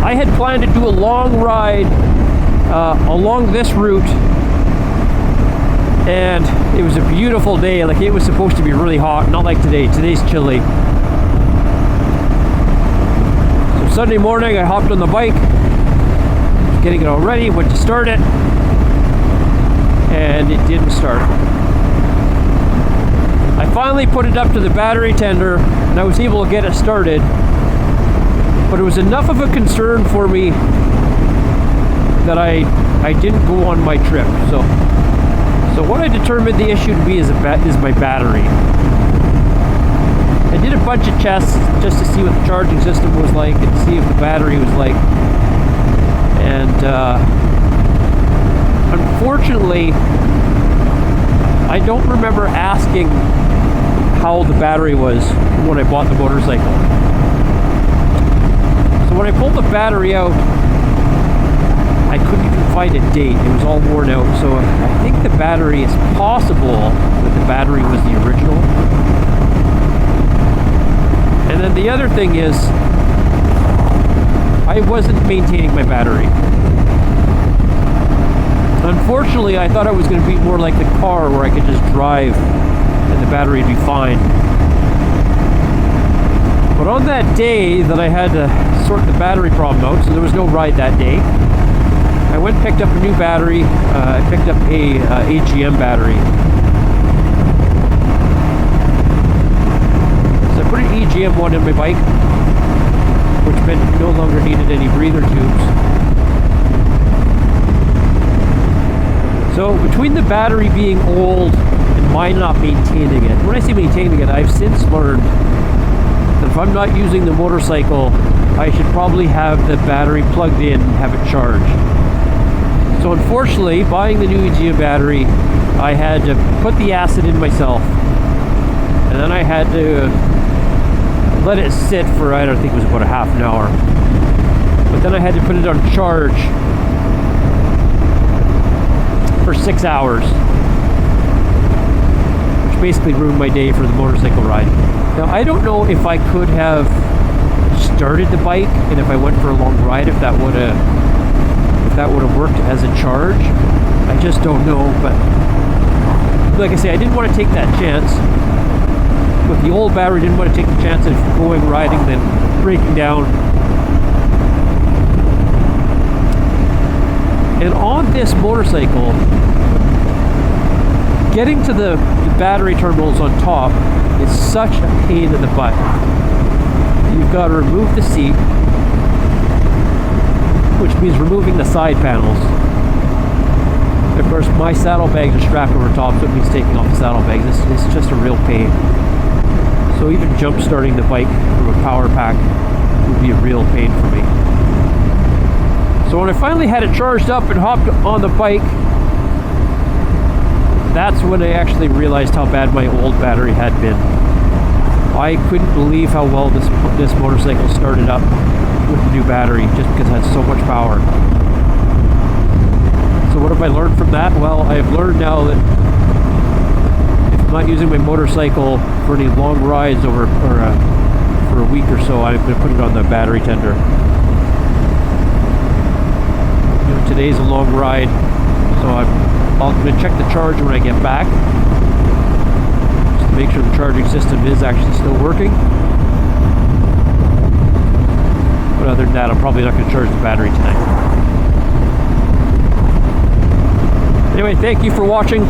I had planned to do a long ride along this route, and it was a beautiful day. Like, it was supposed to be really hot, not like today. Today's chilly. So Sunday morning I hopped on the bike, getting it all ready, went to start it, and it didn't start. I finally put it up to the battery tender and I was able to get it started, but it was enough of a concern for me that I didn't go on my trip. So what I determined the issue to be is my battery. I did a bunch of tests just to see what the charging system was like and see if the battery was like. And unfortunately, I don't remember asking how the battery was when I bought the motorcycle. So when I pulled the battery out, I couldn't even find a date. It was all worn out. So I think the battery, is possible that the battery was the original. And then the other thing is, I wasn't maintaining my battery. Unfortunately, I thought it was going to be more like the car where I could just drive and the battery would be fine. But on that day that I had to sort the battery problem out, so there was no ride that day, I went and picked up a new battery. I picked up a AGM battery. So I put an AGM one in my bike, which meant it no longer needed any breather tubes. So between the battery being old and mine not maintaining it, when I say maintaining it, I've since learned that if I'm not using the motorcycle, I should probably have the battery plugged in and have it charged. So unfortunately, buying the new AGM battery, I had to put the acid in myself, and then I had to let it sit for, I don't think it was about a half an hour. But then I had to put it on charge for 6 hours, which basically ruined my day for the motorcycle ride. Now, I don't know if I could have started the bike, and if I went for a long ride, if that would have worked as a charge. I just don't know. But like I say, I didn't want to take that chance. With the old battery, I didn't want to take the chance of going riding, then breaking down. And on this motorcycle, getting to the battery terminals on top is such a pain in the butt. You've got to remove the seat, which means removing the side panels. And of course, my saddlebags are strapped over top, so it means taking off the saddlebags. This is just a real pain. So even jump starting the bike from a power pack would be a real pain for me. So when I finally had it charged up and hopped on the bike, that's when I actually realized how bad my old battery had been. I couldn't believe how well this motorcycle started up with the new battery, just because it had so much power. So what have I learned from that? Well, I've learned now that if I'm not using my motorcycle for any long rides for a week or so, I'm going to put it on the battery tender. Today's a long ride, so I'm going to check the charge when I get back, just to make sure the charging system is actually still working. But other than that, I'm probably not going to charge the battery tonight. Anyway, thank you for watching.